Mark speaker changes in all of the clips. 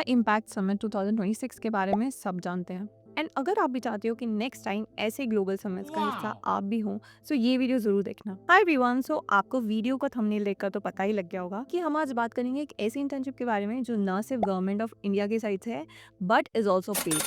Speaker 1: Impact summit 2026 के बारे में सब जानते हैं। एंड अगर आप भी चाहते हो कि नेक्स्ट टाइम ऐसे ग्लोबल समिट्स का हिस्सा आप भी हो, सो ये वीडियो जरूर देखना। हाय एवरीवन, सो आपको वीडियो का थंबनेल देखकर तो पता ही लग गया होगा कि हम आज बात करेंगे एक ऐसी इंटर्नशिप के बारे में जो न सिर्फ गवर्नमेंट ऑफ इंडिया की साइड से है बट इज ऑल्सो पेड।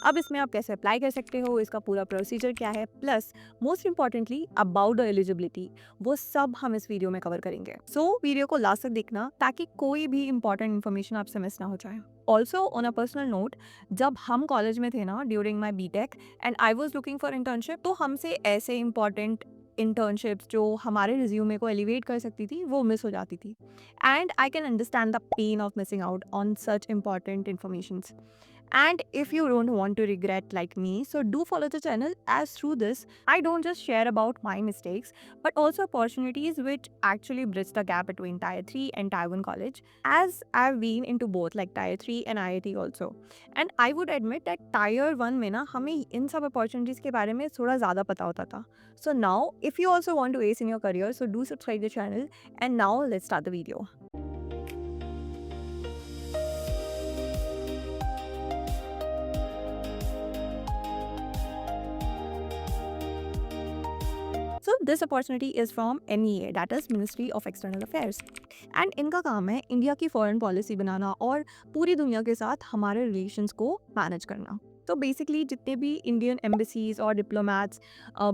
Speaker 1: अब इसमें आप कैसे अप्लाई कर सकते हो, इसका पूरा प्रोसीजर क्या है, plus most importantly about the eligibility, वो सब हम इस वीडियो में कवर करेंगे। सो वीडियो को लास्ट तक देखना ताकि कोई भी इंपॉर्टेंट इन्फॉर्मेशन आपसे मिस ना हो जाए। Also on a personal note, जब हम कॉलेज में थे ना during my BTech and I was looking for internship, तो हमसे ऐसे इंपॉर्टेंट इंटर्नशिप्स जो हमारे रिज्यूमे को एलिवेट कर सकती थी वो मिस हो जाती थी। And I can understand the pain of missing out on such important information. And if you don't want to regret like me, so do follow the channel, as through this, I don't just share about my mistakes, but also opportunities which actually bridge the gap between Tier 3 and Taiwan College, as I've been into both like Tier 3 and IIT also. And I would admit that Tier 1 में ना हमें इन सब opportunities के बारे में थोड़ा ज़्यादा पता होता था. So now, if you also want to ace in your career, so do subscribe the channel. And now let's start the video. So this opportunity is from MEA, that is Ministry of External Affairs. And इनका काम है India की foreign policy बनाना और पूरी दुनिया के साथ हमारे रिलेशंस को मैनेज करना। तो बेसिकली जितने भी इंडियन एम्बेसीज और डिप्लोमेट्स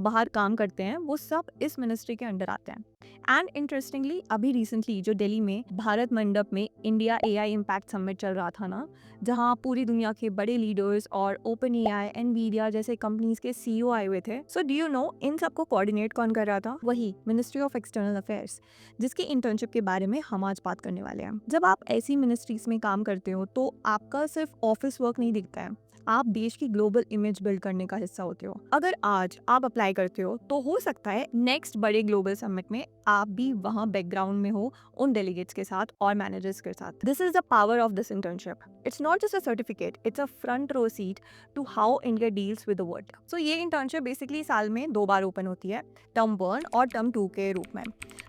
Speaker 1: बाहर काम करते हैं वो सब इस मिनिस्ट्री के अंडर आते हैं। एंड इंटरेस्टिंगली अभी रिसेंटली जो दिल्ली में भारत मंडप में इंडिया एआई इम्पैक्ट समिट चल रहा था ना, जहां पूरी दुनिया के बड़े लीडर्स और ओपन एआई, एनवीडिया जैसे कंपनीज के सीईओ आए हुए थे। सो डू यू नो इन सबको कोऑर्डिनेट कौन कर रहा था? वही मिनिस्ट्री ऑफ एक्सटर्नल अफेयर्स, जिसकी इंटर्नशिप के बारे में हम आज बात करने वाले हैं। जब आप ऐसी मिनिस्ट्रीज में काम करते हो तो आपका सिर्फ ऑफिस वर्क नहीं दिखता है, आप देश की ग्लोबल इमेज बिल्ड करने का हिस्सा होते हो। अगर आज आप अप्लाई करते हो तो हो सकता है नेक्स्ट बड़े ग्लोबल समिट में आप भी वहां बैकग्राउंड में हो उन डेलीगेट्स के साथ और मैनेजर्स के साथ। This is the power of this internship. It's not just a certificate, it's a front row seat to how India deals with the world. So ये इंटर्नशिप बेसिकली साल में 2 बार ओपन होती है, टर्म 1 और टर्म 2 के रूप में।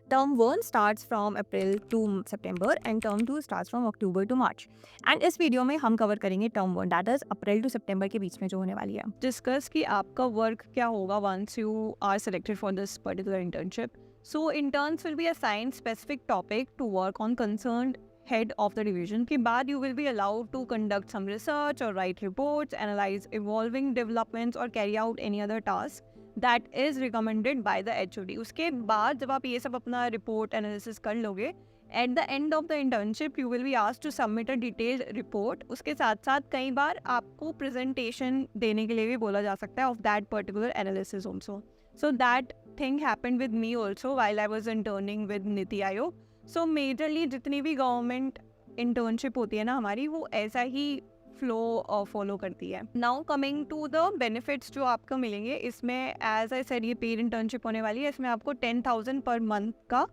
Speaker 1: Term 1 starts from April to September and term 2 starts from October to March. And इस वीडियो में हम कवर करेंगे term 1, that is April to September के बीच में जो होने वाली है।
Speaker 2: डिस्कस कि आपका वर्क क्या होगा once you are selected for this particular internship. So interns will be assigned specific topic to work on concerned head of the division. के बाद you will be allowed to conduct some research or write reports, analyze evolving developments or carry out any other task that is recommended by the HOD. उसके बाद जब आप ये सब अपना report analysis कर लोगे, at the end of the internship you will be asked to submit a detailed report. उसके साथ साथ कई बार आपको प्रेजेंटेशन देने के लिए भी बोला जा सकता है of that particular analysis also. So that thing happened with me also while I was interning with NITI Aayog. So majorly जितनी भी गवर्नमेंट इंटर्नशिप होती है ना हमारी, वो ऐसा ही फ्लो फॉलो करती है। Now coming to the benefits जो आपको मिलेंगे इसमें, एज आई सेड ये पेड इंटर्नशिप होने वाली है, इसमें आपको 10,000 पर मंथ का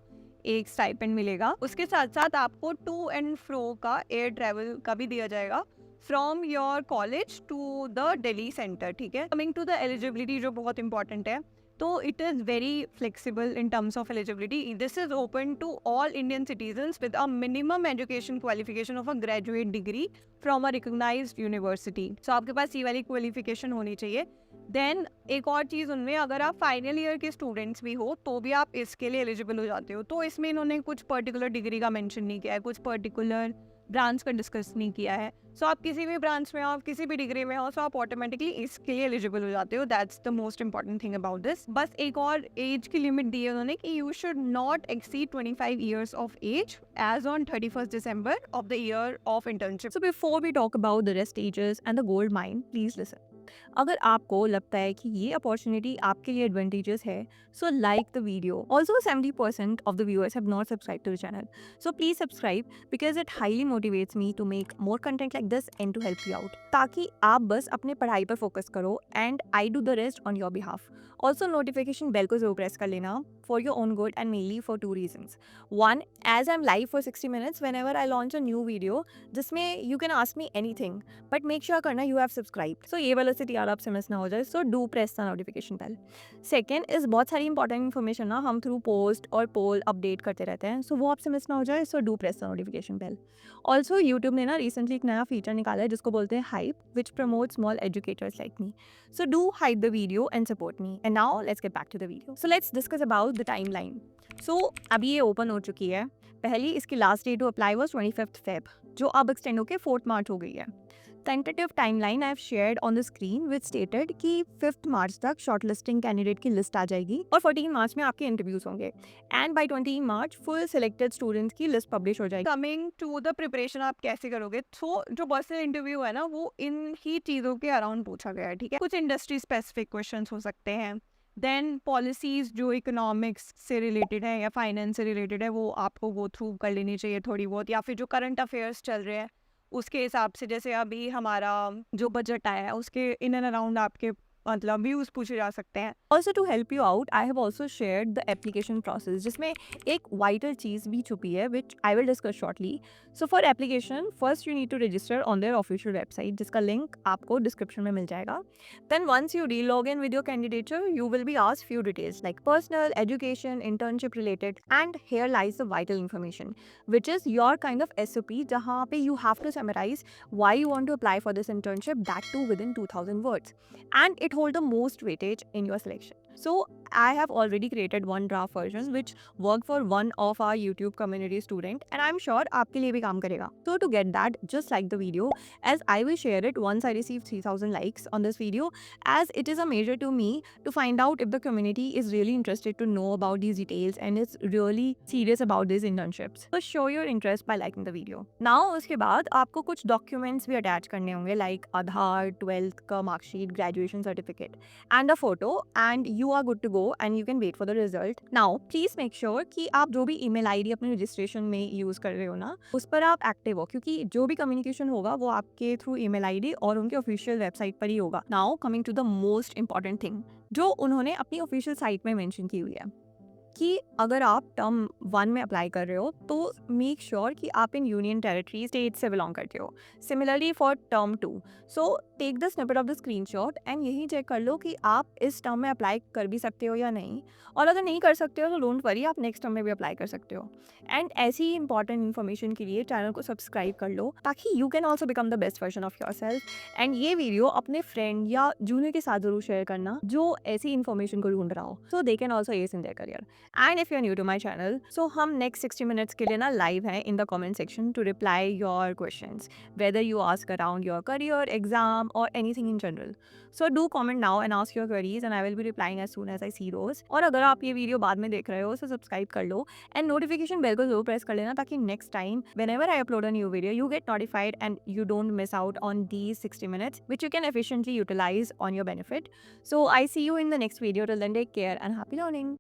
Speaker 2: एक स्टाइपेंड मिलेगा। उसके साथ साथ आपको टू एंड फ्रो का एयर ट्रैवल का भी दिया जाएगा from your college to the Delhi centre. ठीक है, कमिंग टू द एलिजिबिलिटी जो बहुत इंपॉर्टेंट है, तो it is very flexible in terms of eligibility. This is open to all Indian citizens with a minimum education qualification of a graduate degree from a recognised university. So आपके पास ये वाली qualification होनी चाहिए। Then एक और चीज़ उनमें, अगर आप फाइनल ईयर के स्टूडेंट्स भी हो तो भी आप इसके लिए एलिजिबल हो जाते हो। तो इसमें इन्होंने कुछ पर्टिकुलर डिग्री का मेंशन नहीं किया है, कुछ पर्टिकुलर ब्रांच का डिस्कस नहीं किया है। सो आप किसी भी ब्रांच में हो, किसी भी डिग्री में हो, सो आप ऑटोमेटिकली इसके लिए एलिजिबल हो जाते हो। That's the most important thing about this. बस एक और एज की लिमिट दी है उन्होंने कि you should not exceed 25 years of age as on 31st December of the year of internship.
Speaker 1: So before we talk about the rest stages and the gold mine, please listen. अगर आपको लगता है कि ये opportunity आपके लिए advantages है, so like the video. Also 70% of the viewers have not subscribe to the channel, so please subscribe because it highly motivates me to make more content like this and to help you out, ताकि आप बस अपने पढ़ाई पर focus करो and I do the rest on your behalf. Also notification bell को जरूर press कर लेना for your own good and mainly for two reasons. One, as I'm live for 60 minutes, whenever I launch a new video, जिसमें you can ask me anything, but make sure करना you have subscribed. So ये वाला से यार आपसे miss ना हो जाए, so do press the notification bell. Second is बहुत सारी इंपॉर्टेंट इन्फॉर्मेशन ना हम थ्रू पोस्ट और पोल अपडेट करते रहते हैं, सो वो आपसे मिस ना हो जाए, so do press the notification bell. Also YouTube ने ना रिसेंटली एक नया फीचर निकाला है जिसको बोलते हैं hype, which promote small educators like me. So do hype the video and support me. And now let's get back to the video. So let's discuss about the time line. So अभी ये open हो चुकी है. पहली इसकी last date to apply was 25 Feb, जो अब extend होकर 4 March हो गई है. Tentative timeline I have shared on the screen which stated कि 5 March तक shortlisting candidate की लिस्ट आ जाएगी और 14 March में आपके इंटरव्यूज होंगे and by 20 March full selected students की लिस्ट पब्लिश हो जाएगी.
Speaker 2: कमिंग टू द प्रिपरेशन आप कैसे करोगे, तो जो पर्सनल इंटरव्यू है ना वो इन ही चीज़ों के अराउंड पूछा गया है. ठीक है, कुछ इंडस्ट्री स्पेसिफिक क्वेश्चंस हो सकते हैं. देन पॉलिसीज जो इकोनॉमिक्स से रिलेटेड है या फाइनेंस से रिलेटेड है वो आपको गो थ्रू कर लेनी चाहिए थोड़ी बहुत, या फिर जो करंट अफेयर्स चल रहे हैं उसके हिसाब से. जैसे अभी हमारा जो बजट आया है उसके इन एंड अराउंड आपके मतलब व्यूज़ पूछे जा सकते हैं.
Speaker 1: Also to help you out, I have also shared the application process जिसमें एक vital चीज़ भी छुपी है which I will discuss shortly. So for application, first you need to register on their official website जिसका link आपको description में मिल जाएगा. Then once you re-log in with your candidature, you will be asked few details like personal, education, internship related, and here lies the vital information which is your kind of SOP जहाँ पे you have to summarize why you want to apply for this internship, that too within 2000 words. And it hold the most weightage in your selection. So I have already created one draft version which worked for one of our YouTube community student and I'm sure आपके लिए भी काम करेगा. So to get that, just like the video as I will share it once I receive 3000 likes on this video, as it is a measure to me to find out if the community is really interested to know about these details and is really serious about these internships. So show your interest by liking the video. Now उसके बाद आपको कुछ documents भी attach करने होंगे like आधार, 12th का marksheet, graduation certificate and a photo, and you are good to go and you can wait for the result. Now please make sure कि आप जो भी email ID अपने registration में use कर रहे हो ना उस पर आप active हो, क्योंकि जो भी communication होगा वो आपके through email ID और उनके official website पर ही होगा. Now coming to the most important thing जो उन्होंने अपनी official site में mention की हुई है कि अगर आप टर्म 1 में अप्लाई कर रहे हो तो मेक श्योर कि आप इन यूनियन टेरिटरी स्टेट से बिलोंग करते हो. Similarly for term 2, so take the snippet of the screenshot and यही चेक कर लो कि आप इस टर्म में अप्लाई कर भी सकते हो या नहीं, और अगर नहीं कर सकते हो तो डोंट वरी, आप नेक्स्ट टर्म में भी अप्लाई कर सकते हो. एंड ऐसी इंपॉर्टेंट इन्फॉर्मेशन के लिए चैनल को सब्सक्राइब कर लो ताकि you can also become the best version of your self. And ये वीडियो अपने फ्रेंड या जूनियर के साथ जरूर शेयर करना जो ऐसी इन्फॉर्मेशन को ढूंढ रहा हो, so they can also ace in their career. And if you are new to my channel, so हम नेक्स्ट 60 मिनट्स के लिए ना लाइव हैं in the comment section to reply your questions, whether you ask around your career, exam और anything in general. So do comment now and ask your queries and I will be replying as soon as I see those. और अगर आप ये video बाद में देख रहे हो तो सब्सक्राइब कर लो एंड नोटिफिकेशन बेल को जरूर प्रेस कर लेना ताकि next time whenever I upload a new video you get notified and you don't miss out on these 60 minutes which you can efficiently utilize on your benefit. So I see you in the next video. Till then, take care and happy learning.